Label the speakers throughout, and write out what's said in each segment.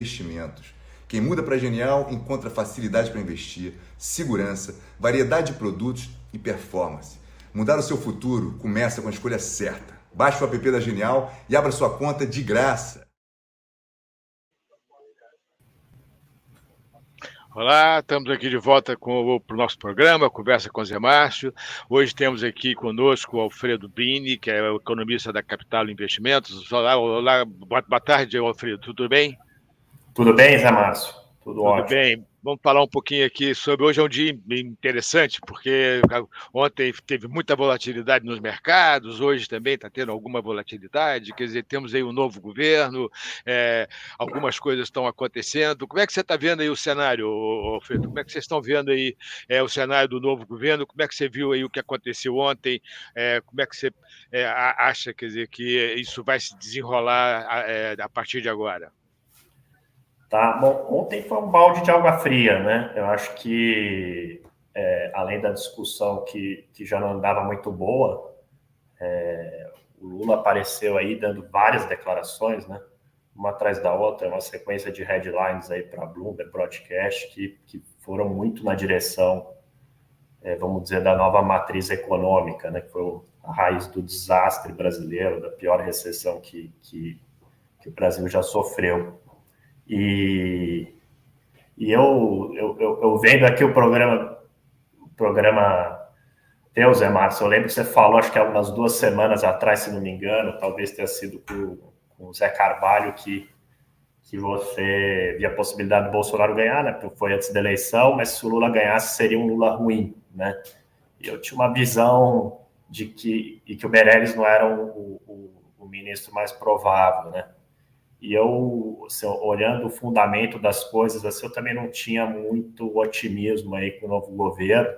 Speaker 1: Investimentos. Quem muda para Genial encontra facilidade para investir, segurança, variedade de produtos e performance. Mudar o seu futuro começa com a escolha certa. Baixe o app da Genial e abra sua conta de graça.
Speaker 2: Olá, estamos aqui de volta com o nosso programa, Conversa com Zé Márcio. Hoje temos aqui conosco o Alfredo Bini, que é o economista da Capital Investimentos. Olá, boa tarde, Alfredo, tudo bem?
Speaker 3: Tudo bem, Zé Márcio? Tudo ótimo.
Speaker 2: Bem. Vamos falar um pouquinho aqui sobre... Hoje é um dia interessante, porque ontem teve muita volatilidade nos mercados, hoje também está tendo alguma volatilidade, quer dizer, temos aí um novo governo, algumas coisas estão acontecendo. Como é que você está vendo aí o cenário, Alfredo? Como é que vocês estão vendo aí o cenário do novo governo? Como é que você viu aí o que aconteceu ontem? Como é que você acha, quer dizer, que isso vai se desenrolar a partir de agora?
Speaker 3: Tá, bom, ontem foi um balde de água fria, né? Eu acho que, além da discussão que já não andava muito boa, o Lula apareceu aí dando várias declarações, né? Uma atrás da outra, uma sequência de headlines aí para Bloomberg Broadcast que foram muito na direção, vamos dizer, da nova matriz econômica, né? Que foi a raiz do desastre brasileiro, da pior recessão que o Brasil já sofreu. E eu vendo aqui o programa teu, Zé Márcio, eu lembro que você falou, acho que há umas 2 semanas atrás, se não me engano, talvez tenha sido com o Zé Carvalho, que você via a possibilidade do Bolsonaro ganhar, né? Porque foi antes da eleição, mas se o Lula ganhasse, seria um Lula ruim, né? E eu tinha uma visão de que o Meirelles não era o ministro mais provável, né? E eu, assim, olhando o fundamento das coisas, assim, eu também não tinha muito otimismo aí com o novo governo.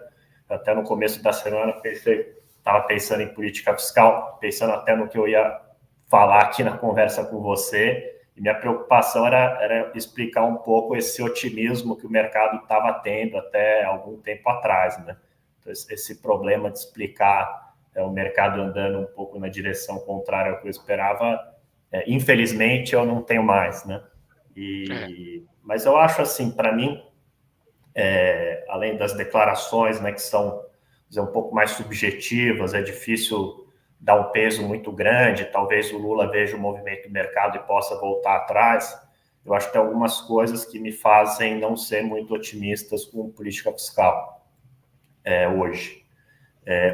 Speaker 3: Até no começo da semana estava pensando em política fiscal, pensando até no que eu ia falar aqui na conversa com você. E minha preocupação era explicar um pouco esse otimismo que o mercado estava tendo até algum tempo atrás, né? Então, esse problema de explicar o mercado andando um pouco na direção contrária ao que eu esperava, infelizmente eu não tenho mais, né? Mas eu acho assim, para mim, além das declarações, né, que são, dizer, um pouco mais subjetivas, é difícil dar um peso muito grande, talvez o Lula veja o movimento do mercado e possa voltar atrás. Eu acho que tem algumas coisas que me fazem não ser muito otimistas com política fiscal hoje.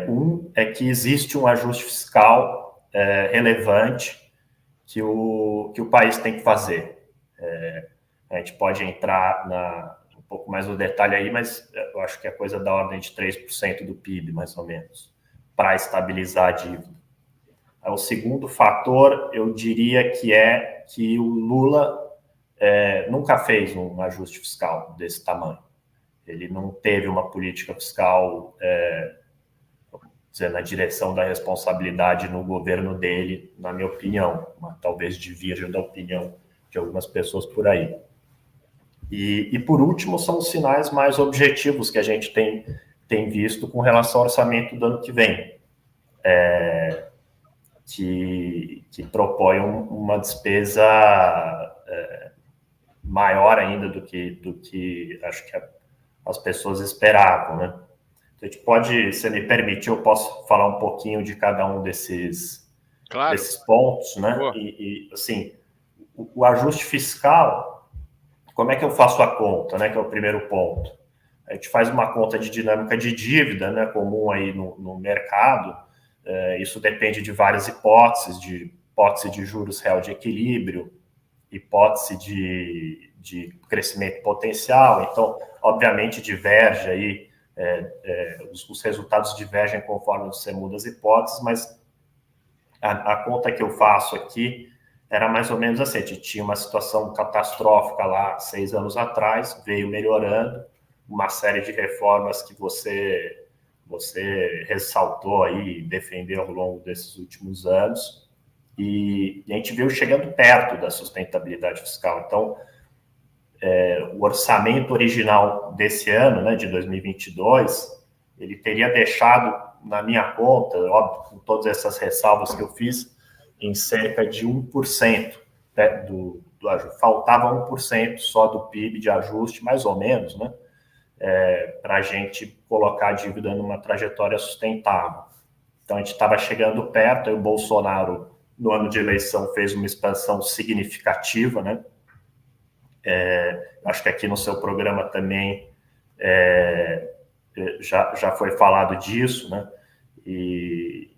Speaker 3: Um é que existe um ajuste fiscal relevante que o país tem que fazer. A gente pode entrar um pouco mais no detalhe aí, mas eu acho que é coisa da ordem de 3% do PIB, mais ou menos, para estabilizar a dívida. O segundo fator, eu diria que o Lula nunca fez um ajuste fiscal desse tamanho. Ele não teve uma política fiscal na direção da responsabilidade no governo dele, na minha opinião, mas talvez divirja da opinião de algumas pessoas por aí. E por último, são os sinais mais objetivos que a gente tem visto com relação ao orçamento do ano que vem, que propõe uma despesa maior ainda do que acho que as pessoas esperavam, né? Então, a gente pode, se me permitir, eu posso falar um pouquinho de cada um desses pontos, né? E assim, o ajuste fiscal, como é que eu faço a conta, né? Que é o primeiro ponto. A gente faz uma conta de dinâmica de dívida, né? Comum aí no mercado. Isso depende de várias hipóteses, de hipótese de juros real de equilíbrio, hipótese de crescimento potencial. Então, obviamente, diverge aí. Os resultados divergem conforme você muda as hipóteses, mas a conta que eu faço aqui era mais ou menos assim: a gente tinha uma situação catastrófica lá 6 anos atrás, veio melhorando, uma série de reformas que você ressaltou aí, defendeu ao longo desses últimos anos, e a gente veio chegando perto da sustentabilidade fiscal. Então, o orçamento original desse ano, né, de 2022, ele teria deixado, na minha conta, óbvio, com todas essas ressalvas que eu fiz, em cerca de 1%, né, do ajuste. Faltava 1% só do PIB de ajuste, mais ou menos, né? Para a gente colocar a dívida numa trajetória sustentável. Então, a gente estava chegando perto, aí o Bolsonaro, no ano de eleição, fez uma expansão significativa, né? Acho que aqui no seu programa também já foi falado disso, né? E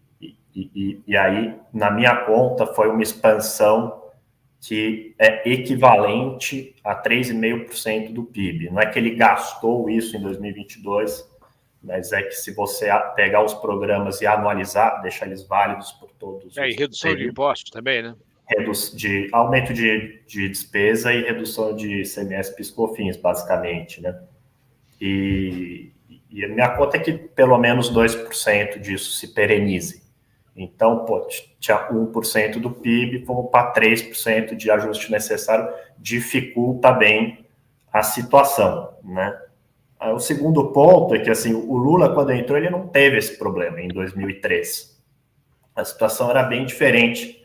Speaker 3: aí, na minha conta, foi uma expansão que é equivalente a 3,5% do PIB. Não é que ele gastou isso em 2022, mas é que se você pegar os programas e anualizar, deixar eles válidos por todos.
Speaker 2: E redução de impostos também, né?
Speaker 3: Aumento de despesa e redução de ICMS, PIS/COFINS, basicamente, né? E a minha conta é que pelo menos 2% disso se perenize. Então, tinha 1% do PIB, fomos para 3% de ajuste necessário, dificulta bem a situação, né? O segundo ponto é que, assim, o Lula, quando entrou, ele não teve esse problema em 2003. A situação era bem diferente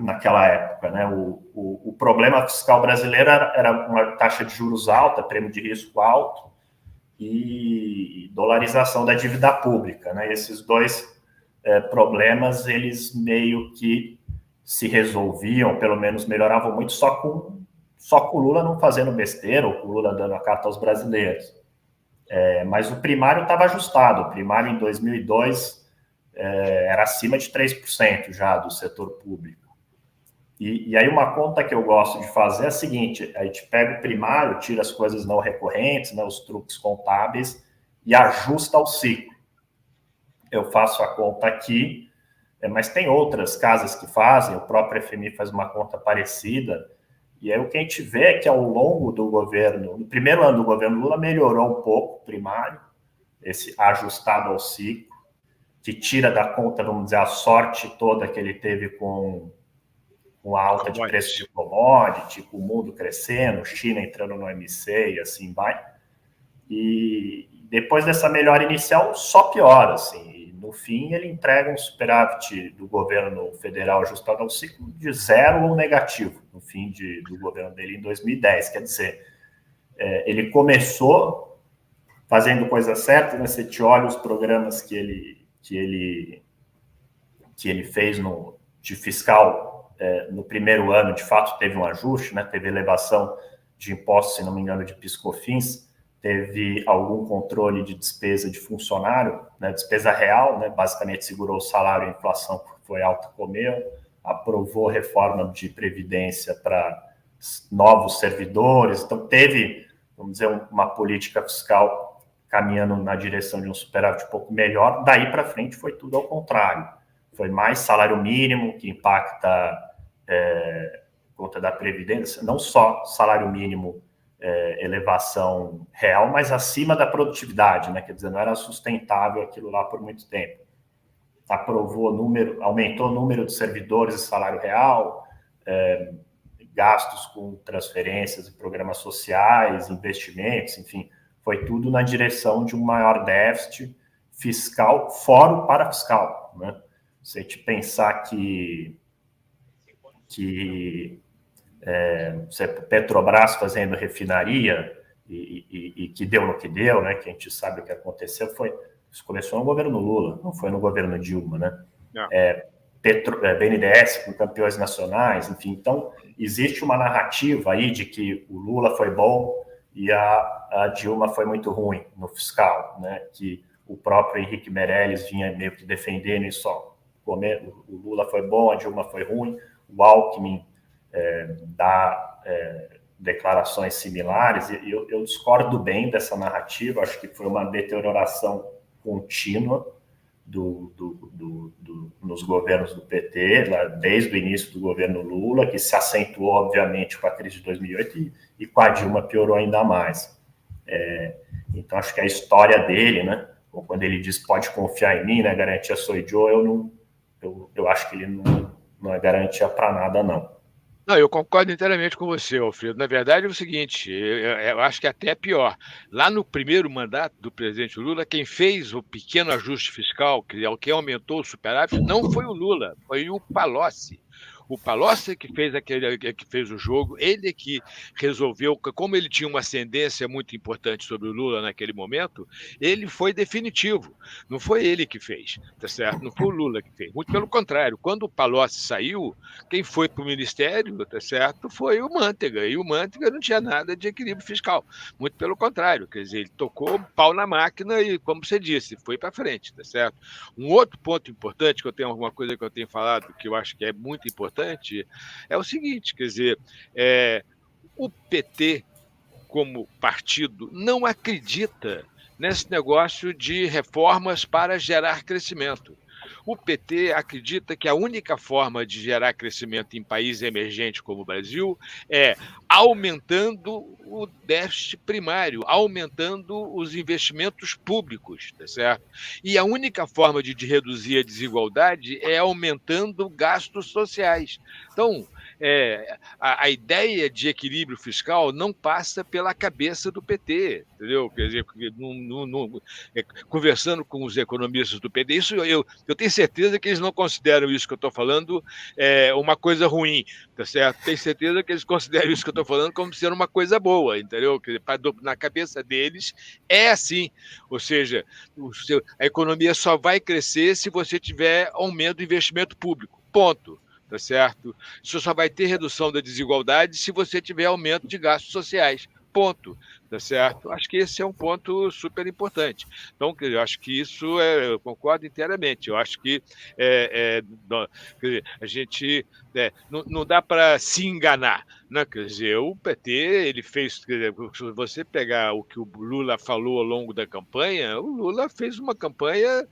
Speaker 3: naquela época, né? O problema fiscal brasileiro era uma taxa de juros alta, prêmio de risco alto e dolarização da dívida pública, né? Esses dois problemas, eles meio que se resolviam, pelo menos melhoravam muito, só com o Lula não fazendo besteira, ou com o Lula dando a carta aos brasileiros. Mas o primário estava ajustado. O primário, em 2002, era acima de 3% já do setor público. E aí uma conta que eu gosto de fazer é a seguinte: a gente pega o primário, tira as coisas não recorrentes, né, os truques contábeis, e ajusta ao ciclo. Eu faço a conta aqui, mas tem outras casas que fazem, o próprio FMI faz uma conta parecida, e aí o que a gente vê é que ao longo do governo, no primeiro ano do governo Lula, melhorou um pouco o primário, esse ajustado ao ciclo, que tira da conta, vamos dizer, a sorte toda que ele teve com a alta de preço de commodity, o mundo crescendo, China entrando no OMC e assim vai. E depois dessa melhora inicial, só piora, assim. No fim, ele entrega um superávit do governo federal ajustado ao ciclo de 0 ou negativo, no fim do governo dele em 2010. Quer dizer, ele começou fazendo coisa certa, né? Você te olha os programas que ele fez de fiscal no primeiro ano, de fato, teve um ajuste, né? Teve elevação de impostos, se não me engano, de PIS/COFINS, teve algum controle de despesa de funcionário, né, despesa real, né, basicamente segurou o salário e a inflação que foi alta, comeu, aprovou reforma de previdência para novos servidores, então teve, vamos dizer, uma política fiscal caminhando na direção de um superávit um pouco melhor. Daí para frente foi tudo ao contrário, foi mais salário mínimo que impacta conta da previdência, não só salário mínimo, elevação real, mas acima da produtividade, né? Quer dizer, não era sustentável aquilo lá por muito tempo. Aumentou o número de servidores e salário real, gastos com transferências e programas sociais, investimentos, enfim, foi tudo na direção de um maior déficit fiscal, fora o parafiscal, né? Se a gente pensar que Petrobras fazendo refinaria e que deu no que deu, né? Que a gente sabe o que aconteceu, isso começou no governo Lula, não foi no governo Dilma, né? BNDES com campeões nacionais, enfim. Então, existe uma narrativa aí de que o Lula foi bom e a Dilma foi muito ruim no fiscal, né? Que o próprio Henrique Meirelles vinha meio que defendendo isso. O Lula foi bom, a Dilma foi ruim, o Alckmin dá declarações similares, e eu discordo bem dessa narrativa. Acho que foi uma deterioração contínua nos governos do PT, desde o início do governo Lula, que se acentuou, obviamente, com a crise de 2008 e com a Dilma piorou ainda mais. Então, acho que a história dele, né, ou quando ele diz pode confiar em mim, né, garantia sou eu, eu acho que ele não é garantia para nada, não.
Speaker 2: Não, eu concordo inteiramente com você, Alfredo. Na verdade, é o seguinte, eu acho que até é pior. Lá no primeiro mandato do presidente Lula, quem fez o pequeno ajuste fiscal, que aumentou o superávit, não foi o Lula, foi o Palocci. O Palocci que fez o jogo, ele que resolveu, como ele tinha uma ascendência muito importante sobre o Lula naquele momento, ele foi definitivo. Não foi ele que fez, tá certo? Não foi o Lula que fez. Muito pelo contrário, quando o Palocci saiu, quem foi para o ministério, tá certo, foi o Manteiga. E o Manteiga não tinha nada de equilíbrio fiscal. Muito pelo contrário, quer dizer, ele tocou pau na máquina e, como você disse, foi para frente, tá certo? Um outro ponto importante, que eu tenho alguma coisa que eu tenho falado que eu acho que é muito importante, é o seguinte, quer dizer, o PT, como partido, não acredita nesse negócio de reformas para gerar crescimento. O PT acredita que a única forma de gerar crescimento em país emergente como o Brasil é aumentando o déficit primário, aumentando os investimentos públicos, tá certo? E a única forma de reduzir a desigualdade é aumentando gastos sociais. Então, a ideia de equilíbrio fiscal não passa pela cabeça do PT, entendeu? Quer dizer, conversando com os economistas do PT, isso eu tenho certeza que eles não consideram isso que eu estou falando uma coisa ruim, tá certo? Tenho certeza que eles consideram isso que eu estou falando como sendo uma coisa boa, entendeu? Na cabeça deles é assim, ou seja, a economia só vai crescer se você tiver aumento do investimento público, ponto. Tá certo? Isso só vai ter redução da desigualdade se você tiver aumento de gastos sociais. Ponto. Tá certo? Acho que esse é um ponto super importante. Então, eu acho que isso eu concordo inteiramente. Eu acho que a gente não dá para se enganar. Né? Quer dizer, o PT, ele fez. Se você pegar o que o Lula falou ao longo da campanha, o Lula fez uma campanha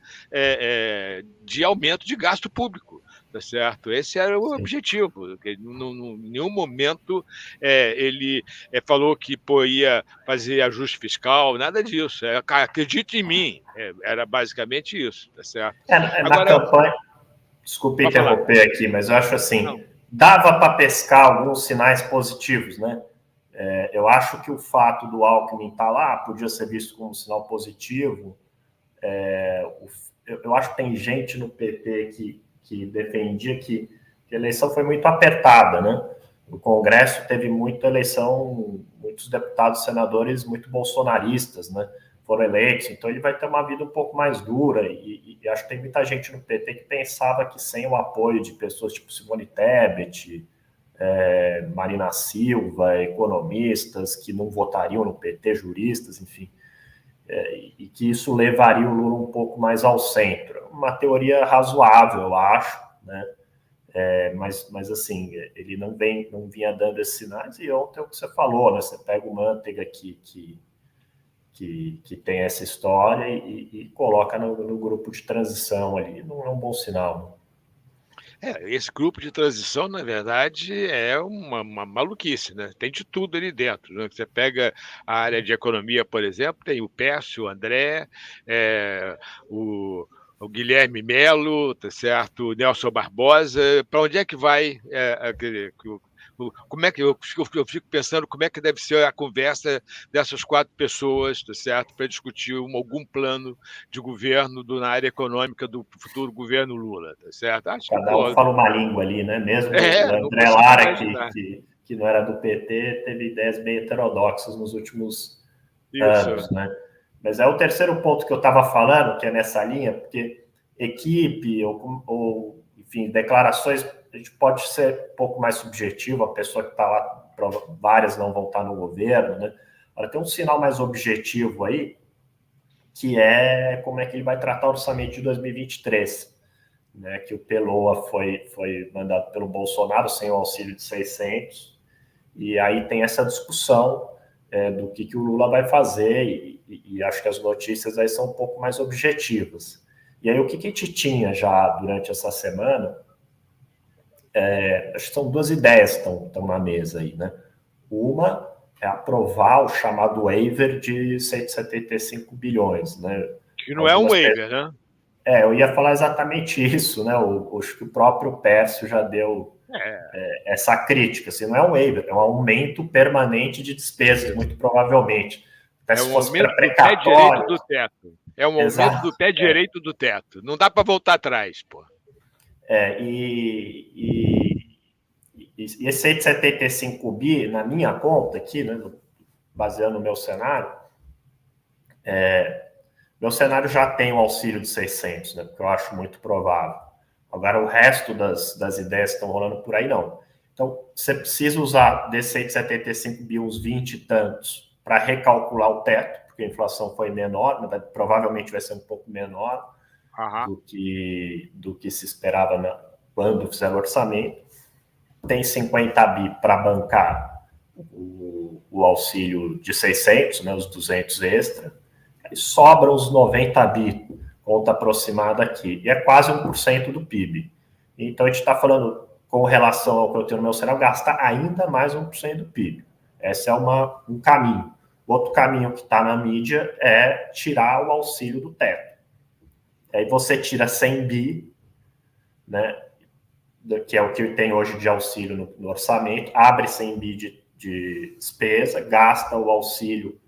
Speaker 2: de aumento de gasto público. Tá certo? Esse era o objetivo. Em nenhum momento ele falou que ia fazer ajuste fiscal, nada disso. Acredite em mim. Era basicamente isso, tá certo?
Speaker 3: Na campanha, desculpe interromper aqui, mas eu acho assim, dava para pescar alguns sinais positivos, né? Eu acho que o fato do Alckmin estar lá podia ser visto como um sinal positivo. Eu acho que tem gente no PT que defendia que a eleição foi muito apertada, né? O Congresso teve muita eleição, muitos deputados, senadores muito bolsonaristas, né? Foram eleitos, então ele vai ter uma vida um pouco mais dura e acho que tem muita gente no PT que pensava que sem o apoio de pessoas tipo Simone Tebet, Marina Silva, economistas que não votariam no PT, juristas, enfim, e que isso levaria o Lula um pouco mais ao centro. Uma teoria razoável, eu acho, né? Mas assim, ele não vinha dando esses sinais, e ontem é o que você falou, né? Você pega o Manteiga que tem essa história e coloca no grupo de transição ali, não é um bom sinal.
Speaker 2: Esse grupo de transição, na verdade, é uma maluquice, né? Tem de tudo ali dentro. Né? Você pega a área de economia, por exemplo, tem o Pécio, o André, o Guilherme Melo, tá certo? O Nelson Barbosa. Para onde é que vai? Como é que eu fico pensando como é que deve ser a conversa dessas 4 pessoas, tá certo? Para discutir algum plano de governo na área econômica do futuro governo Lula, tá certo? Acho
Speaker 3: Cada um fala uma língua ali, né? Mesmo o André Lara, que não era do PT, teve ideias bem heterodoxas nos últimos anos, né? Mas é o terceiro ponto que eu estava falando, que é nessa linha, porque equipe ou enfim, declarações, a gente pode ser um pouco mais subjetivo, a pessoa que está lá, várias não vão estar no governo, né? Agora, tem um sinal mais objetivo aí, que é como é que ele vai tratar o orçamento de 2023, né? Que o Peloa foi mandado pelo Bolsonaro sem o auxílio de 600, e aí tem essa discussão do que o Lula vai fazer, e acho que as notícias aí são um pouco mais objetivas. E aí o que a gente tinha já durante essa semana, acho que são 2 ideias que estão na mesa aí, né? Uma é aprovar o chamado waiver de 175 bilhões, né?
Speaker 2: Que não é um waiver, né?
Speaker 3: Eu ia falar exatamente isso, né? Acho que o próprio Pécio já deu essa crítica, assim, não é um waiver, é um aumento permanente de despesas, muito provavelmente.
Speaker 2: Até se fosse aumento do pé direito do teto. É um aumento do pé direito do teto. Não dá para voltar atrás, pô.
Speaker 3: E esse 175 bi, na minha conta aqui, né, baseando no meu cenário, meu cenário já tem o auxílio de 600, né, porque eu acho muito provável. Agora, o resto das ideias que estão rolando por aí, não. Então, você precisa usar desse 175 bi, uns 20 e tantos, para recalcular o teto, porque a inflação foi menor, né, provavelmente vai ser um pouco menor do que se esperava quando fizeram o orçamento. Tem 50 bi para bancar o auxílio de 600, né, os 200 extra, e sobra os 90 bi, conta aproximada aqui, e é quase 1% do PIB. Então, a gente está falando, com relação ao que eu tenho no meu cenário, gastar ainda mais 1% do PIB. Esse é um caminho. Outro caminho que está na mídia é tirar o auxílio do teto. Aí você tira 100 bi, né, que é o que tem hoje de auxílio no orçamento, abre 100 bi de despesa, gasta o auxílio,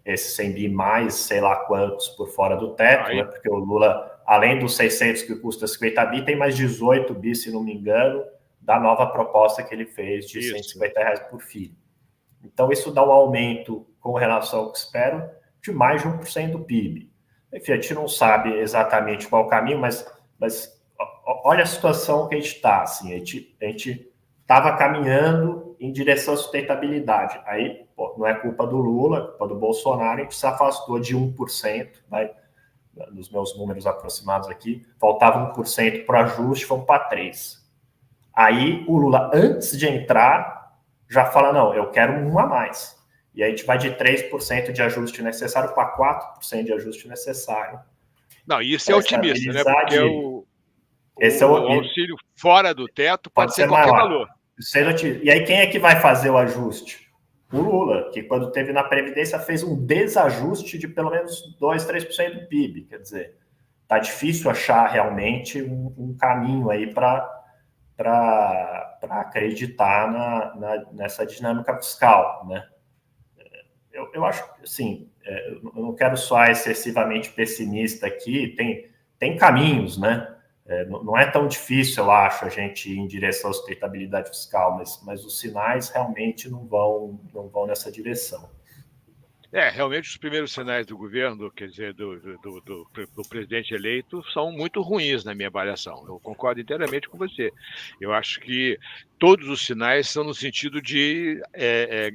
Speaker 3: esse 100 bi mais sei lá quantos por fora do teto, né, porque o Lula, além dos 600 que custa 50 bi, tem mais 18 bi, se não me engano, da nova proposta que ele fez de R$150 por filho. Então, isso dá um aumento com relação ao que espero de mais de 1% do PIB. Enfim, a gente não sabe exatamente qual o caminho, mas olha a situação que a gente está. Assim, a gente estava caminhando em direção à sustentabilidade. Aí, não é culpa do Lula, é culpa do Bolsonaro, a gente se afastou de 1%, né? Nos meus números aproximados aqui, faltava 1% para o ajuste, fomos para 3%. Aí o Lula, antes de entrar, já fala, não, eu quero um a mais. E aí a gente vai de 3% de ajuste necessário para 4% de ajuste necessário.
Speaker 2: Não, isso é otimista, né? Porque o auxílio fora do teto pode ser qualquer valor.
Speaker 3: E aí quem é que vai fazer o ajuste? O Lula, que quando teve na Previdência fez um desajuste de pelo menos 2%, 3% do PIB. Quer dizer, tá difícil achar realmente um caminho aí para acreditar nessa dinâmica fiscal, né? Eu acho que, assim, eu não quero soar excessivamente pessimista aqui, tem caminhos, né? Não é tão difícil, eu acho, a gente ir em direção à sustentabilidade fiscal, mas os sinais realmente não vão nessa direção.
Speaker 2: Realmente os primeiros sinais do governo, quer dizer, do presidente eleito, são muito ruins na minha avaliação. Eu concordo inteiramente com você. Eu acho que todos os sinais são no sentido de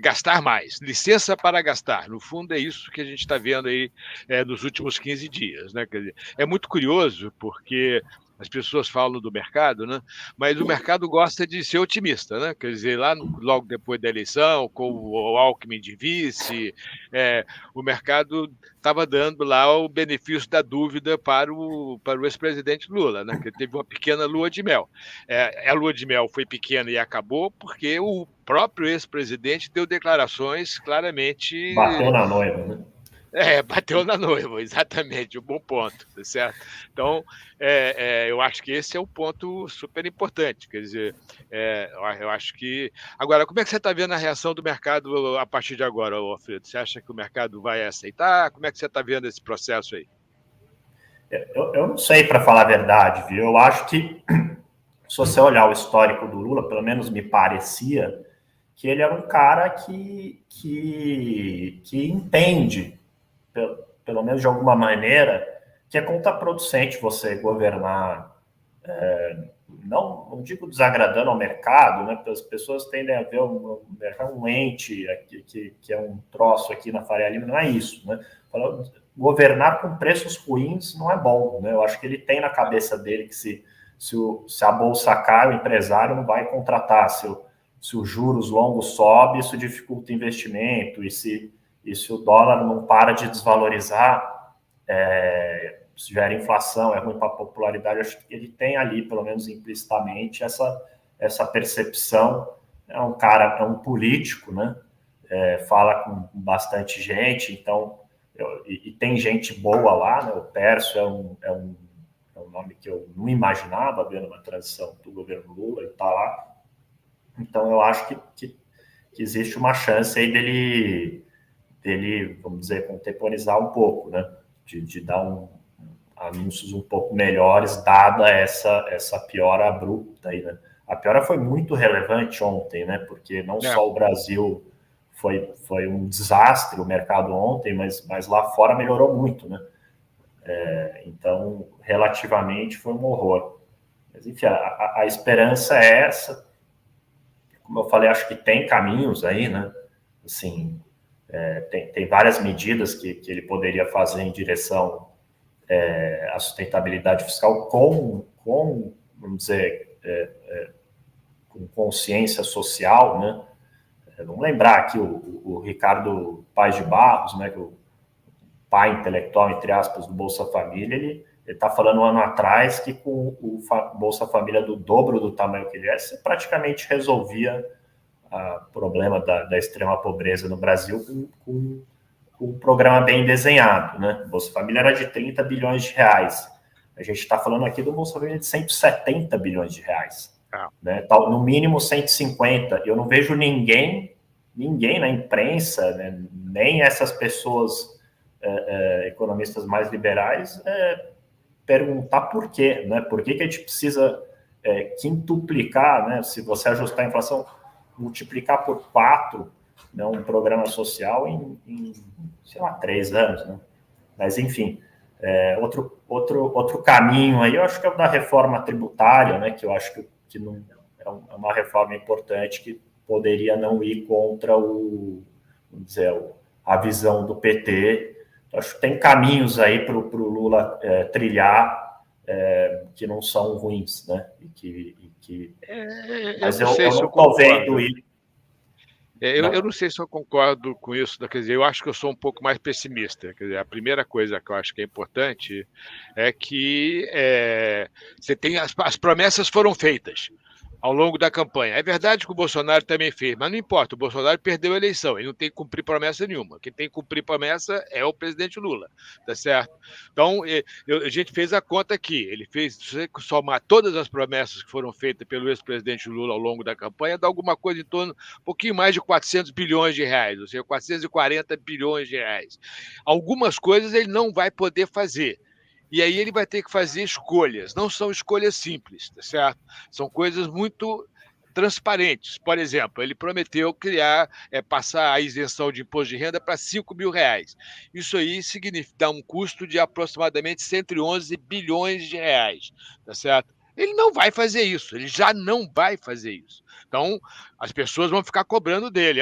Speaker 2: gastar mais, licença para gastar. No fundo, é isso que a gente está vendo aí nos últimos 15 dias. Né? Quer dizer, é muito curioso, porque as pessoas falam do mercado, né? Mas o mercado gosta de ser otimista, né? Quer dizer, logo depois da eleição, com o Alckmin de vice, o mercado estava dando lá o benefício da dúvida para o ex-presidente Lula, né? Que teve uma pequena lua de mel. A lua de mel foi pequena e acabou porque o próprio ex-presidente deu declarações claramente...
Speaker 3: Bateu na noiva, né?
Speaker 2: Bateu na noiva, exatamente, um bom ponto, tá certo? Então, eu acho que esse é um ponto super importante, quer dizer, eu acho que... Agora, como é que você está vendo a reação do mercado a partir de agora, Alfredo? Você acha que o mercado vai aceitar? Como é que você está vendo esse processo aí?
Speaker 3: Eu não sei, para falar a verdade, viu? Eu acho que, se você olhar o histórico do Lula, pelo menos me parecia que ele era um cara que entende, pelo menos de alguma maneira, que é contraproducente você governar, não digo desagradando ao mercado, né? Porque as pessoas tendem a ver um ente aqui, que é um troço aqui na Faria Lima, não é isso, né? Governar com preços ruins não é bom, né? Eu acho que ele tem na cabeça dele que se a bolsa cai, o empresário não vai contratar, se os juros longos sobem, isso dificulta o investimento, e se o dólar não para de desvalorizar, se gera inflação, é ruim para a popularidade. Acho que ele tem ali, pelo menos implicitamente, essa percepção. É um cara, é um político, né? Fala com bastante gente, então, e tem gente boa lá, né? O Pércio é um nome que eu não imaginava vendo uma transição do governo Lula, e está lá. Então, eu acho que existe uma chance aí dele, vamos dizer, contemporizar um pouco, né? De dar anúncios um pouco melhores, dada essa piora abrupta aí, né? A piora foi muito relevante ontem, né? Porque não só o Brasil foi um desastre o mercado ontem, mas lá fora melhorou muito, né? Então, relativamente, foi um horror. Mas, enfim, a esperança é essa. Como eu falei, acho que tem caminhos aí, né? Assim, tem várias medidas que ele poderia fazer em direção à sustentabilidade fiscal com vamos dizer, com consciência social, né? Vamos lembrar aqui o Ricardo Paes de Barros, né? Que o pai intelectual, entre aspas, do Bolsa Família, ele está falando um ano atrás que com o Bolsa Família do dobro do tamanho que ele é, você praticamente resolvia o problema da extrema pobreza no Brasil com um programa bem desenhado, né? O Bolsa Família era de 30 bilhões de reais. A gente está falando aqui do Bolsa Família de 170 bilhões de reais. Né? No mínimo 150. Eu não vejo ninguém na imprensa, né? Nem essas pessoas economistas mais liberais perguntar por quê, né? Por que a gente precisa quintuplicar, né? Se você ajustar a inflação, multiplicar por 4, né? Um programa social em sei lá, 3 anos, né? Mas, enfim, outro caminho aí, eu acho que é o da reforma tributária, né? Que eu acho que não, é uma reforma importante que poderia não ir contra vamos dizer, a visão do PT. Acho que tem caminhos aí para o Lula trilhar que não são ruins, né? Mas eu não estou vendo isso.
Speaker 2: Eu não sei se eu concordo com isso, quer dizer, eu acho que eu sou um pouco mais pessimista. Quer dizer, a primeira coisa que eu acho que é importante é que você tem as promessas foram feitas ao longo da campanha. É verdade que o Bolsonaro também fez, mas não importa, o Bolsonaro perdeu a eleição, ele não tem que cumprir promessa nenhuma. Quem tem que cumprir promessa é o presidente Lula, tá certo? Então, a gente fez a conta aqui, ele fez, se você somar todas as promessas que foram feitas pelo ex-presidente Lula ao longo da campanha, dá alguma coisa em torno, um pouquinho mais de 400 bilhões de reais, ou seja, 440 bilhões de reais. Algumas coisas ele não vai poder fazer. E aí ele vai ter que fazer escolhas. Não são escolhas simples, tá certo? São coisas muito transparentes. Por exemplo, ele prometeu passar a isenção de imposto de renda para R$ 5.000. Isso aí dá um custo de aproximadamente 111 bilhões de reais, tá certo? Ele não vai fazer isso, ele já não vai fazer isso. Então, as pessoas vão ficar cobrando dele.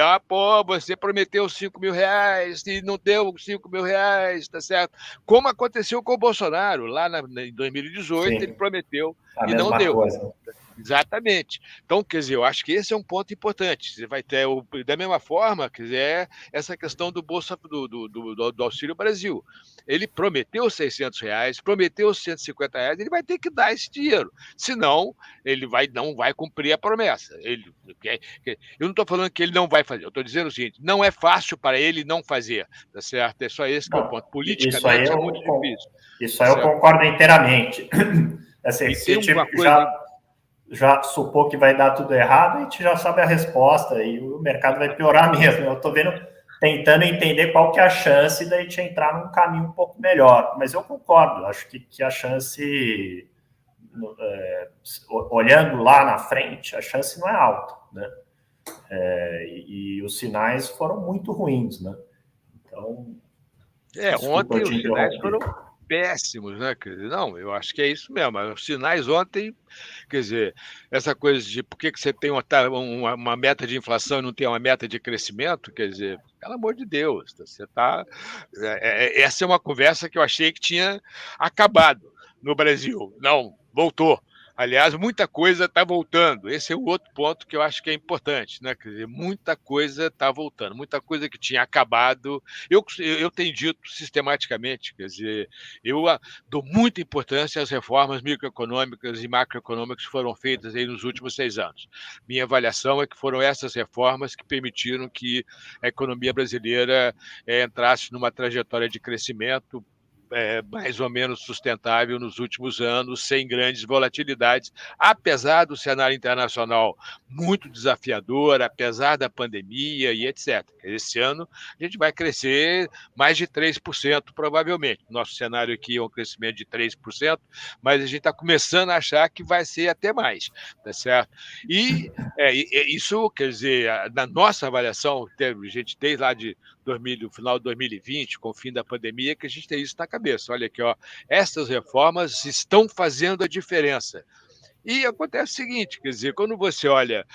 Speaker 2: Você prometeu R$ 5.000 e não deu R$ 5.000, tá certo? Como aconteceu com o Bolsonaro, lá em 2018, ele prometeu e não deu.
Speaker 3: Coisa.
Speaker 2: Exatamente. Então, quer dizer, eu acho que esse é um ponto importante. Você vai ter, da mesma forma, quer dizer, essa questão do Bolsa do Auxílio Brasil. Ele prometeu R$ 600, prometeu R$ 150, ele vai ter que dar esse dinheiro. Senão, ele não vai cumprir a promessa. Eu não estou falando que ele não vai fazer, eu estou dizendo o seguinte: não é fácil para ele não fazer, tá certo? É só esse que é o ponto. Politicamente é muito difícil.
Speaker 3: Isso aí eu concordo inteiramente. Assim, se a gente já supor que vai dar tudo errado, a gente já sabe a resposta e o mercado vai piorar mesmo. Eu estou tentando entender qual que é a chance da gente entrar num caminho um pouco melhor. Mas eu concordo, acho que a chance, olhando lá na frente, a chance não é alta, né? E os sinais foram muito ruins, né? Então,
Speaker 2: ontem os sinais foram péssimos, né? Quer dizer, não, eu acho que é isso mesmo. Os sinais ontem, quer dizer, essa coisa de por que você tem uma meta de inflação e não tem uma meta de crescimento, quer dizer, pelo amor de Deus, você tá. Essa é uma conversa que eu achei que tinha acabado no Brasil. Não, voltou. Aliás, muita coisa está voltando. Esse é o outro ponto que eu acho que é importante, né? Quer dizer, muita coisa está voltando, muita coisa que tinha acabado. Eu tenho dito sistematicamente, quer dizer, eu dou muita importância às reformas microeconômicas e macroeconômicas que foram feitas aí nos últimos 6 anos. Minha avaliação é que foram essas reformas que permitiram que a economia brasileira entrasse numa trajetória de crescimento mais ou menos sustentável nos últimos anos, sem grandes volatilidades, apesar do cenário internacional muito desafiador, apesar da pandemia e etc. Esse ano a gente vai crescer mais de 3%, provavelmente. Nosso cenário aqui é um crescimento de 3%, mas a gente está começando a achar que vai ser até mais, tá certo? E isso, quer dizer, na nossa avaliação, a gente desde lá de no final de 2020, com o fim da pandemia, que a gente tem isso na cabeça. Olha aqui, ó, essas reformas estão fazendo a diferença. E acontece o seguinte, quer dizer, quando você olha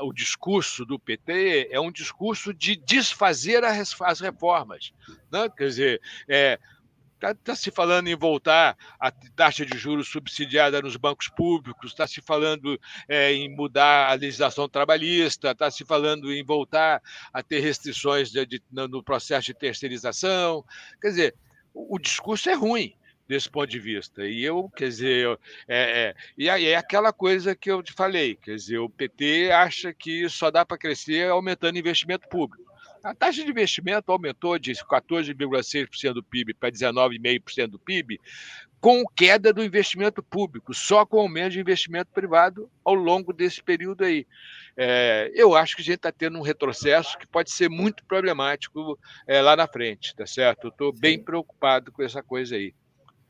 Speaker 2: o discurso do PT, é um discurso de desfazer as reformas, né? Quer dizer, está se falando em voltar à taxa de juros subsidiada nos bancos públicos, está se falando em mudar a legislação trabalhista, está se falando em voltar a ter restrições no processo de terceirização. Quer dizer, o discurso é ruim desse ponto de vista. E quer dizer, e aí é aquela coisa que eu te falei, quer dizer, o PT acha que só dá para crescer aumentando investimento público. A taxa de investimento aumentou de 14,6% do PIB para 19,5% do PIB, com queda do investimento público, só com aumento de investimento privado ao longo desse período aí. Eu acho que a gente está tendo um retrocesso que pode ser muito problemático lá na frente, tá certo? Eu estou bem preocupado com essa coisa aí.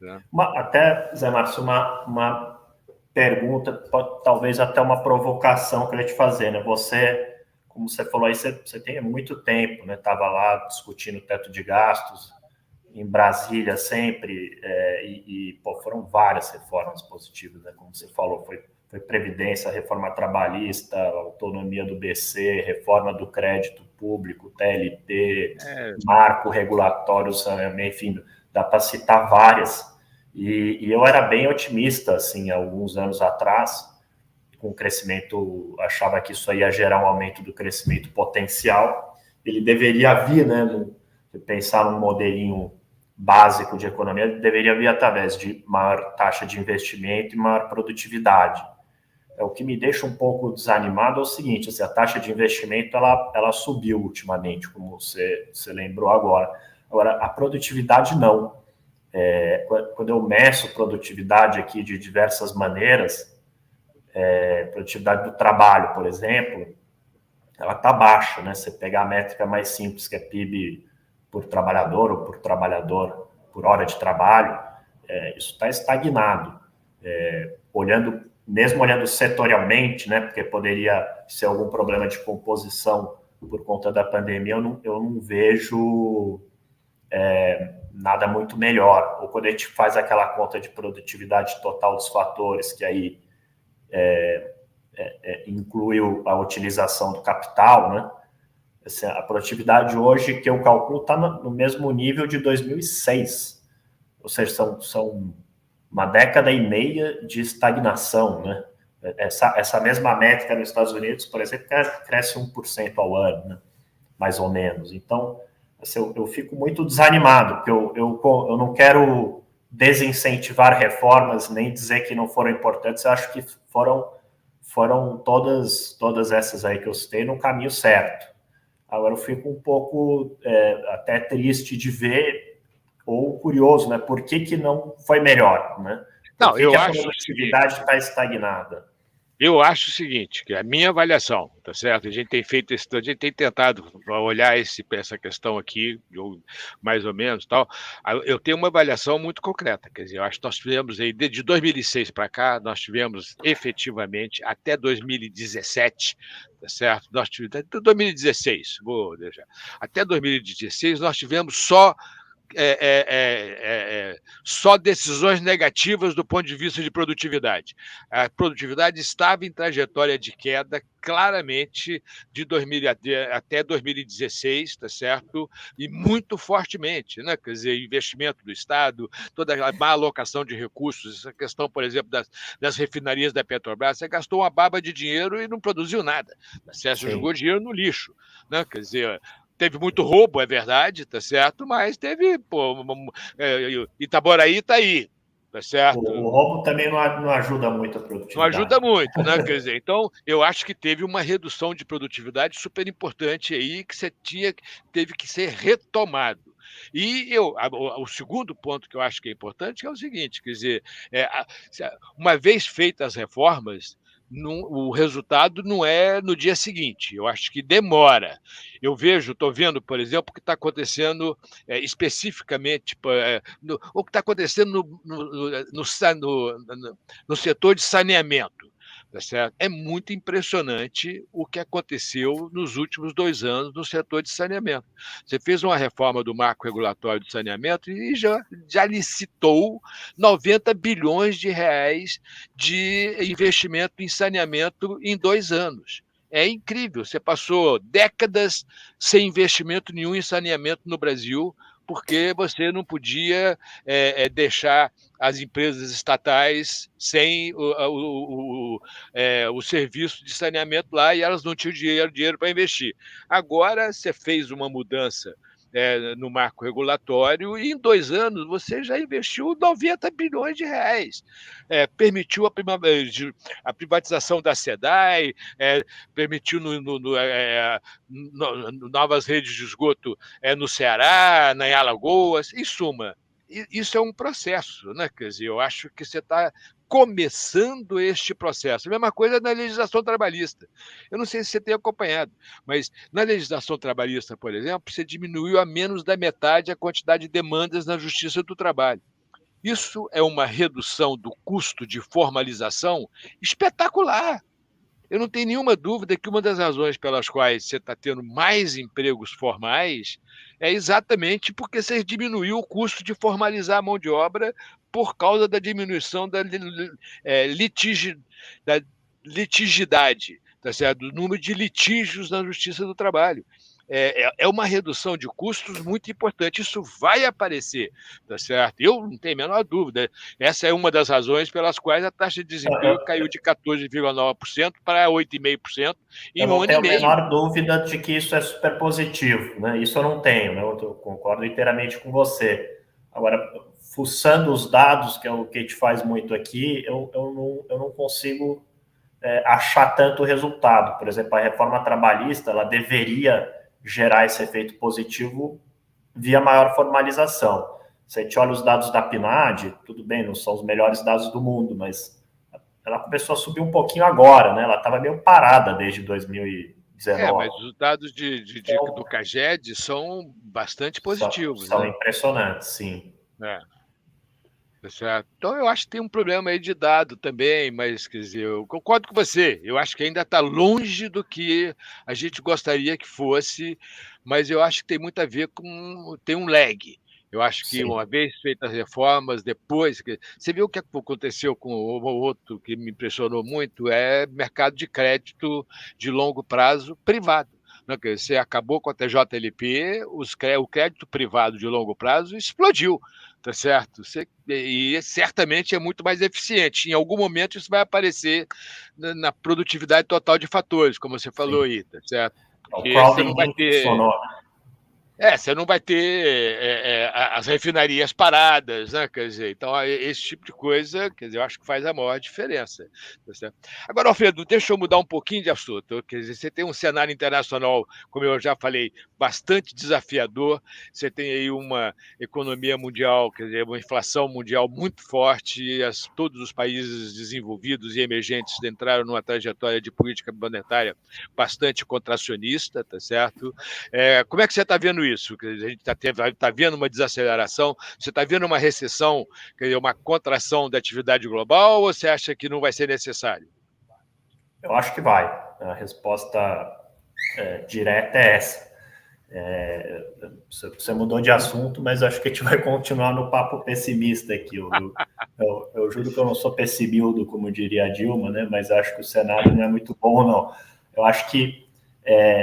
Speaker 2: Né?
Speaker 3: Até, Zé Márcio, uma pergunta, talvez até uma provocação que eu ia te fazer, né? Você, como você falou aí, você tem muito tempo, né? Estava lá discutindo o teto de gastos, em Brasília sempre, foram várias reformas positivas, né? Como você falou, foi Previdência, reforma trabalhista, autonomia do BC, reforma do crédito público, TLT, marco regulatório, enfim, dá para citar várias. E eu era bem otimista, assim, alguns anos atrás, com o crescimento, achava que isso ia gerar um aumento do crescimento potencial. Ele deveria vir, né? Pensar num modelinho básico de economia, deveria vir através de maior taxa de investimento e maior produtividade. O que me deixa um pouco desanimado é o seguinte, assim, a taxa de investimento ela subiu ultimamente, como você lembrou agora. Agora, a produtividade não. Quando eu meço produtividade aqui de diversas maneiras, produtividade do trabalho, por exemplo, ela está baixa, né? Você pegar a métrica mais simples, que é PIB por trabalhador ou por trabalhador por hora de trabalho, isso está estagnado. Mesmo olhando setorialmente, né? Porque poderia ser algum problema de composição por conta da pandemia, eu não vejo nada muito melhor. Ou quando a gente faz aquela conta de produtividade total dos fatores, que aí inclui a utilização do capital, né? Assim, a produtividade hoje que eu calculo está no mesmo nível de 2006. Ou seja, são uma década e meia de estagnação, né? Essa mesma métrica nos Estados Unidos, por exemplo, cresce 1% ao ano, né? Mais ou menos. Então, assim, eu fico muito desanimado, porque eu não quero desincentivar reformas, nem dizer que não foram importantes. Eu acho que foram todas essas aí que eu citei no caminho certo. Agora, eu fico um pouco até triste de ver, ou curioso, né? Por que não foi melhor, né? Por que a produtividade está estagnada?
Speaker 2: Eu acho o seguinte, que a minha avaliação, tá certo? A gente tem tentado olhar essa questão aqui, mais ou menos, tal. Eu tenho uma avaliação muito concreta, quer dizer, eu acho que nós tivemos aí, de 2006 para cá, nós tivemos efetivamente até 2017, tá certo? Nós tivemos até 2016, vou deixar. Até 2016 nós tivemos só decisões negativas do ponto de vista de produtividade. A produtividade estava em trajetória de queda claramente até 2016, tá certo? E muito fortemente, né? Quer dizer, investimento do Estado, toda a má alocação de recursos, essa questão, por exemplo, das refinarias da Petrobras, você gastou uma baba de dinheiro e não produziu nada, tá certo? Você jogou dinheiro no lixo, né? Quer dizer, teve muito roubo, é verdade, tá certo? Mas teve, Itaboraí está aí, tá certo?
Speaker 3: O roubo também não ajuda muito a produtividade.
Speaker 2: Não ajuda muito, né? Quer dizer, então, eu acho que teve uma redução de produtividade super importante aí que teve que ser retomado. E o segundo ponto que eu acho que é importante é o seguinte, quer dizer, uma vez feitas as reformas, o resultado não é no dia seguinte, eu acho que demora. Estou vendo, por exemplo, o que está acontecendo especificamente, o que está acontecendo no setor de saneamento. Tá certo? É muito impressionante o que aconteceu nos últimos 2 anos no setor de saneamento. Você fez uma reforma do marco regulatório de saneamento e já licitou 90 bilhões de reais de investimento em saneamento em 2 anos. É incrível, você passou décadas sem investimento nenhum em saneamento no Brasil, porque você não podia deixar as empresas estatais sem o serviço de saneamento lá e elas não tinham dinheiro para investir. Agora você fez uma mudança no marco regulatório e em 2 anos você já investiu 90 bilhões de reais. Permitiu a privatização da SEDAI, permitiu novas redes de esgoto no Ceará, em Alagoas, em suma. Isso é um processo, né? Quer dizer, eu acho que você está começando este processo. A mesma coisa na legislação trabalhista. Eu não sei se você tem acompanhado, mas na legislação trabalhista, por exemplo, você diminuiu a menos da metade a quantidade de demandas na Justiça do Trabalho. Isso é uma redução do custo de formalização espetacular. Eu não tenho nenhuma dúvida que uma das razões pelas quais você está tendo mais empregos formais é exatamente porque você diminuiu o custo de formalizar a mão de obra por causa da diminuição da litigidade, tá certo? Do número de litígios na Justiça do Trabalho. É uma redução de custos muito importante. Isso vai aparecer, tá certo? Eu não tenho a menor dúvida. Essa é uma das razões pelas quais a taxa de desemprego caiu de 14,9% para 8,5% em um ano e meio.
Speaker 3: Eu não tenho a menor dúvida de que isso é super positivo, né? Isso eu não tenho, né? Eu concordo inteiramente com você. Agora, fuçando os dados, que é o que a gente faz muito aqui, eu não consigo achar tanto resultado. Por exemplo, a reforma trabalhista, ela deveria gerar esse efeito positivo via maior formalização. Se a gente olha os dados da PNAD, tudo bem, não são os melhores dados do mundo, mas ela começou a subir um pouquinho agora, né? Ela estava meio parada desde 2019.
Speaker 2: Mas os dados do CAGED são bastante positivos.
Speaker 3: São impressionantes, sim.
Speaker 2: Certo. Então, eu acho que tem um problema aí de dado também, mas, quer dizer, eu concordo com você. Eu acho que ainda está longe do que a gente gostaria que fosse, mas eu acho que tem muito a ver com... tem um lag. Eu acho que, uma vez feitas as reformas, depois... Você viu o que aconteceu com o outro que me impressionou muito? É mercado de crédito de longo prazo privado. Você acabou com a TJLP, o crédito privado de longo prazo explodiu, tá certo? E certamente é muito mais eficiente. Em algum momento isso vai aparecer na produtividade total de fatores, como você falou aí, tá certo?
Speaker 3: Porque você não vai ter...
Speaker 2: você não vai ter as refinarias paradas, né? Quer dizer, então esse tipo de coisa, quer dizer, eu acho que faz a maior diferença. Tá certo? Agora, Alfredo, deixa eu mudar um pouquinho de assunto. Quer dizer, você tem um cenário internacional, como eu já falei, bastante desafiador. Você tem aí uma economia mundial, quer dizer, uma inflação mundial muito forte. Todos os países desenvolvidos e emergentes entraram numa trajetória de política monetária bastante contracionista, tá certo? Como é que você está vendo isso? A gente está vendo uma desaceleração, você está vendo uma recessão, quer dizer, uma contração da atividade global, ou você acha que não vai ser necessário?
Speaker 3: Eu acho que vai. A resposta direta é essa. Você mudou de assunto, mas acho que a gente vai continuar no papo pessimista aqui. Eu juro que eu não sou pessimildo, como diria a Dilma, né? Mas acho que o cenário não é muito bom, não. Eu acho que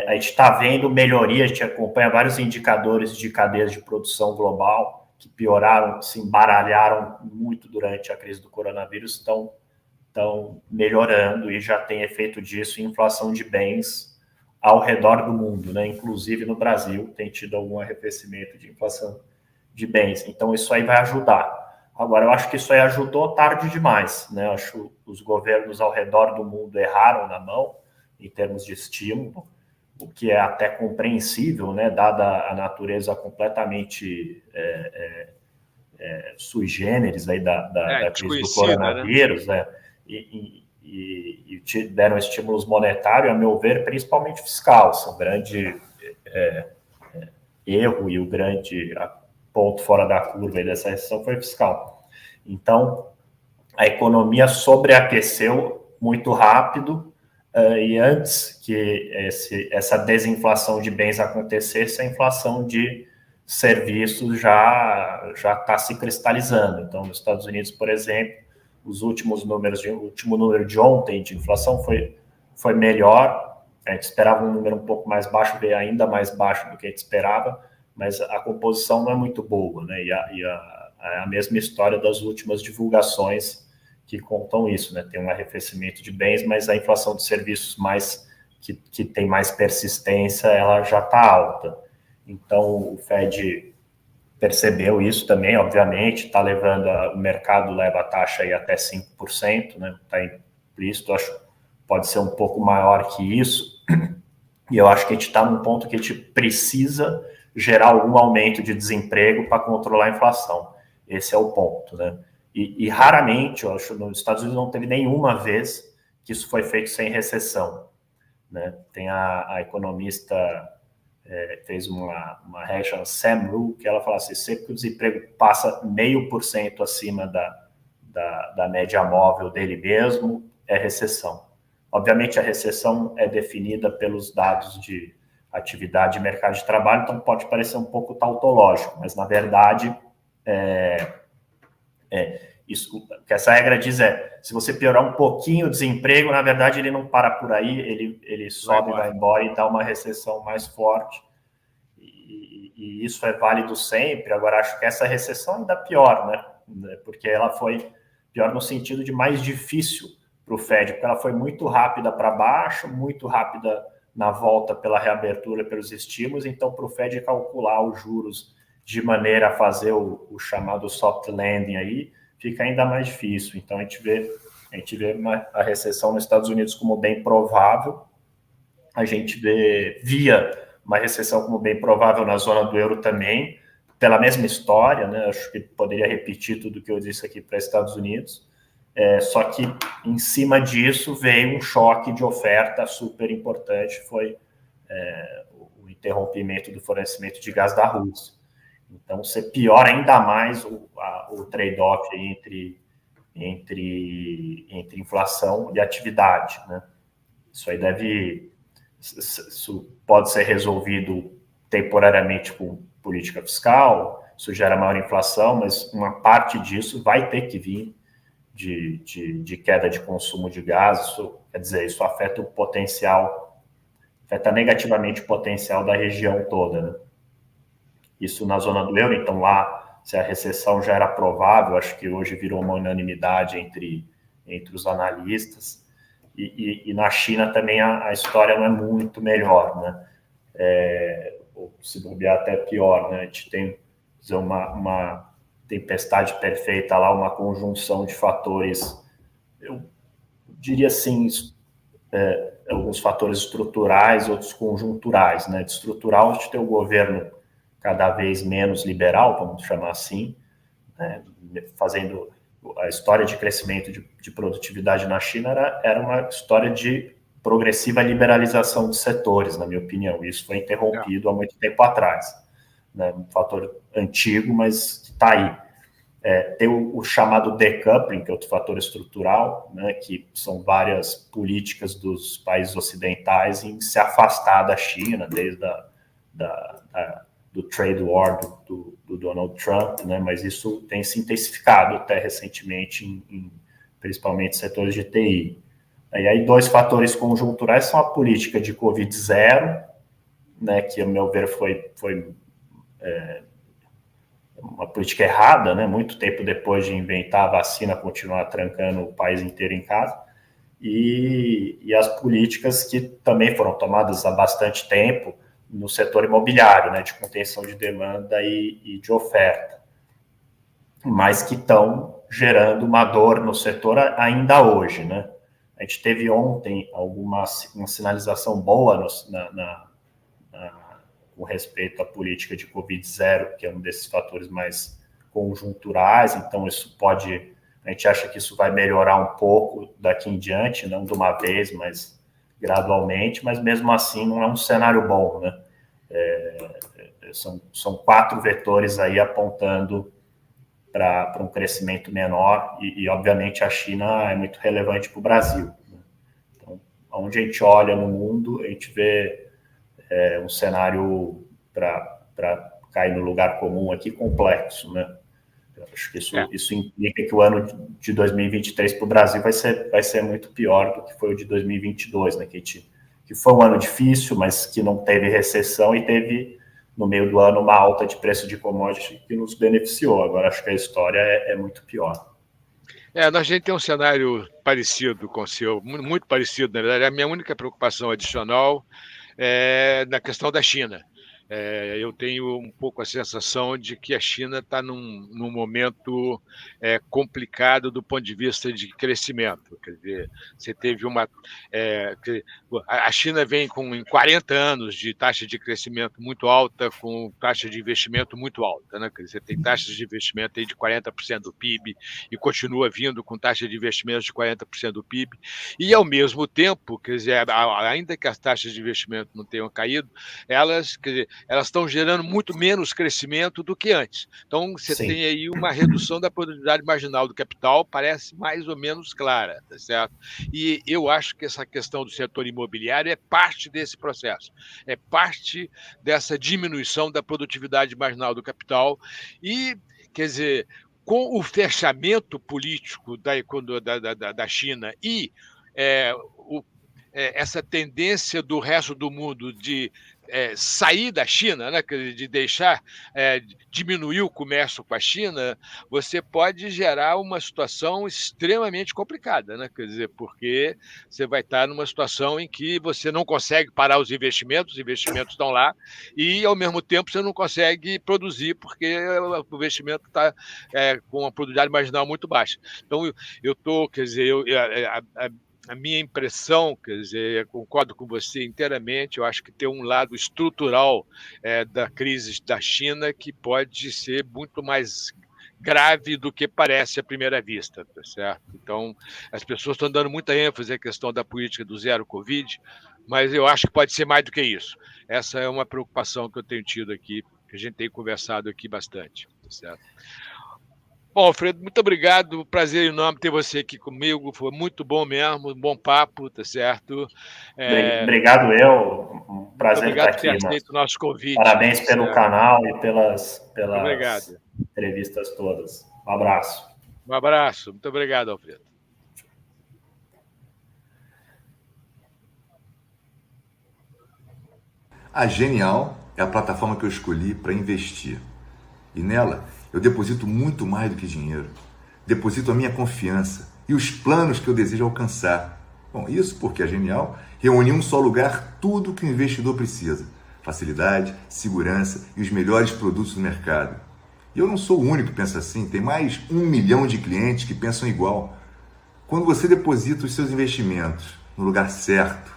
Speaker 3: a gente está vendo melhoria, a gente acompanha vários indicadores de cadeias de produção global que pioraram, se embaralharam muito durante a crise do coronavírus, estão melhorando e já tem efeito disso em inflação de bens ao redor do mundo, né? Inclusive no Brasil tem tido algum arrefecimento de inflação de bens. Então isso aí vai ajudar. Agora, eu acho que isso aí ajudou tarde demais, né? Eu acho que os governos ao redor do mundo erraram na mão em termos de estímulo. o que é até compreensível, né, dada a natureza completamente sui generis aí da crise do coronavírus, né? E deram estímulos monetários, a meu ver, principalmente fiscal. O grande erro e o grande ponto fora da curva aí dessa recessão foi fiscal. Então, a economia sobreaqueceu muito rápido, e antes que essa desinflação de bens acontecesse, a inflação de serviços já está se cristalizando. Então, nos Estados Unidos, por exemplo, o último número de ontem de inflação foi melhor. A gente esperava um número um pouco mais baixo, veio ainda mais baixo do que a gente esperava, mas a composição não é muito boa, né? E a mesma história das últimas divulgações que contam isso, né? Tem um arrefecimento de bens, mas a inflação de serviços que tem mais persistência, ela já está alta. Então, o Fed percebeu isso também, obviamente, está levando, o mercado leva a taxa aí até 5%, né? Está implícito, acho que pode ser um pouco maior que isso, e eu acho que a gente está num ponto que a gente precisa gerar algum aumento de desemprego para controlar a inflação. Esse é o ponto, né? E raramente, eu acho, nos Estados Unidos não teve nenhuma vez que isso foi feito sem recessão, né? Tem a economista fez uma regra, Sam Rule, que ela fala assim, sempre que o desemprego passa 0,5% acima da média móvel dele mesmo, é recessão. Obviamente, a recessão é definida pelos dados de atividade e mercado de trabalho, então pode parecer um pouco tautológico, mas, na verdade, isso, o que essa regra diz se você piorar um pouquinho o desemprego, na verdade, ele não para por aí, ele sobe, vai embora e dá uma recessão mais forte. E isso é válido sempre. Agora, acho que essa recessão ainda pior, né? Porque ela foi pior no sentido de mais difícil para o Fed, porque ela foi muito rápida para baixo, muito rápida na volta pela reabertura, pelos estímulos. Então, para o Fed calcular os juros de maneira a fazer o chamado soft landing aí, fica ainda mais difícil. Então, a gente vê a recessão nos Estados Unidos como bem provável. A gente via uma recessão como bem provável na zona do euro também, pela mesma história, né? Acho que poderia repetir tudo que eu disse aqui para os Estados Unidos. Só que, em cima disso, veio um choque de oferta super importante, foi o interrompimento do fornecimento de gás da Rússia. Então, você piora ainda mais o trade-off entre inflação e atividade, né? Isso pode ser resolvido temporariamente com política fiscal, isso gera maior inflação, mas uma parte disso vai ter que vir de queda de consumo de gás. Isso, quer dizer, isso afeta negativamente o potencial da região toda, né? Isso na zona do euro, então lá, se a recessão já era provável, acho que hoje virou uma unanimidade entre os analistas. E na China também a história não é muito melhor, né? Ou se bobear até pior, né? A gente tem uma tempestade perfeita lá, uma conjunção de fatores, eu diria assim, alguns fatores estruturais, outros conjunturais, né? De estrutural, a gente tem o governo cada vez menos liberal, vamos chamar assim, né? Fazendo a história de crescimento de produtividade na China era uma história de progressiva liberalização dos setores, na minha opinião. Isso foi interrompido há muito tempo atrás, né? Um fator antigo, mas que está aí. Tem o chamado decoupling, que é outro fator estrutural, né? Que são várias políticas dos países ocidentais em se afastar da China, desde do trade war do Donald Trump, né? Mas isso tem se intensificado até recentemente, principalmente setores de TI. E aí, dois fatores conjunturais são a política de Covid-0, né? Que, a meu ver, foi uma política errada, né? Muito tempo depois de inventar a vacina, continuar trancando o país inteiro em casa. E as políticas que também foram tomadas há bastante tempo no setor imobiliário, né, de contenção de demanda e de oferta, mas que estão gerando uma dor no setor ainda hoje, né? A gente teve ontem uma sinalização boa com respeito à política de Covid-0, que é um desses fatores mais conjunturais, então a gente acha que isso vai melhorar um pouco daqui em diante, não de uma vez, mas gradualmente, mas mesmo assim não é um cenário bom, né? São 4 vetores aí apontando para um crescimento menor e, obviamente, a China é muito relevante para o Brasil, né? Então, onde a gente olha no mundo, a gente vê um cenário para cair no lugar comum aqui complexo, né? Eu acho que isso implica que o ano de 2023 para o Brasil vai ser muito pior do que foi o de 2022, né? Que foi um ano difícil, mas que não teve recessão e teve, no meio do ano, uma alta de preço de commodity que nos beneficiou. Agora, acho que a história é muito pior.
Speaker 2: A gente tem um cenário parecido com o seu, muito parecido, na verdade. A minha única preocupação adicional é na questão da China. Eu tenho um pouco a sensação de que a China está num momento complicado do ponto de vista de crescimento. Quer dizer, você teve a China vem em 40 anos de taxa de crescimento muito alta, com taxa de investimento muito alta, né? Quer dizer, você tem taxas de investimento aí de 40% do PIB e continua vindo com taxa de investimento de 40% do PIB. E, ao mesmo tempo, quer dizer, ainda que as taxas de investimento não tenham caído, elas estão gerando muito menos crescimento do que antes. Então, você
Speaker 3: Sim.
Speaker 2: tem aí uma redução da produtividade marginal do capital, parece mais ou menos clara, tá certo? E eu acho que essa questão do setor imobiliário é parte desse processo, é parte dessa diminuição da produtividade marginal do capital e, quer dizer, com o fechamento político da China e essa tendência do resto do mundo de sair da China, né, de deixar diminuir o comércio com a China, você pode gerar uma situação extremamente complicada, né? Quer dizer, porque você vai estar numa situação em que você não consegue parar os investimentos estão lá, e ao mesmo tempo você não consegue produzir, porque o investimento está com uma produtividade marginal muito baixa. Então, eu estou, quer dizer, a minha impressão, quer dizer, concordo com você inteiramente, eu acho que tem um lado estrutural da crise da China que pode ser muito mais grave do que parece à primeira vista, tá certo? Então, as pessoas estão dando muita ênfase à questão da política do zero Covid, mas eu acho que pode ser mais do que isso. Essa é uma preocupação que eu tenho tido aqui, que a gente tem conversado aqui bastante, tá certo? Bom, Alfredo, muito obrigado, prazer enorme ter você aqui comigo, foi muito bom mesmo, um bom papo, tá certo?
Speaker 3: Obrigado um prazer estar aqui.
Speaker 2: Obrigado por ter aceito o nosso convite.
Speaker 3: Parabéns pelo canal e pelas
Speaker 2: obrigado.
Speaker 3: Entrevistas todas. Um abraço.
Speaker 2: Um abraço, muito obrigado, Alfredo.
Speaker 1: A Genial é a plataforma que eu escolhi para investir. E nela eu deposito muito mais do que dinheiro. Deposito a minha confiança e os planos que eu desejo alcançar. Bom, isso porque a Genial reúne em um só lugar tudo o que o investidor precisa. Facilidade, segurança e os melhores produtos do mercado. E eu não sou o único que pensa assim, tem mais 1 milhão de clientes que pensam igual. Quando você deposita os seus investimentos no lugar certo,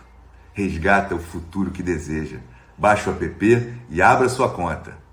Speaker 1: resgata o futuro que deseja. Baixe o app e abra sua conta.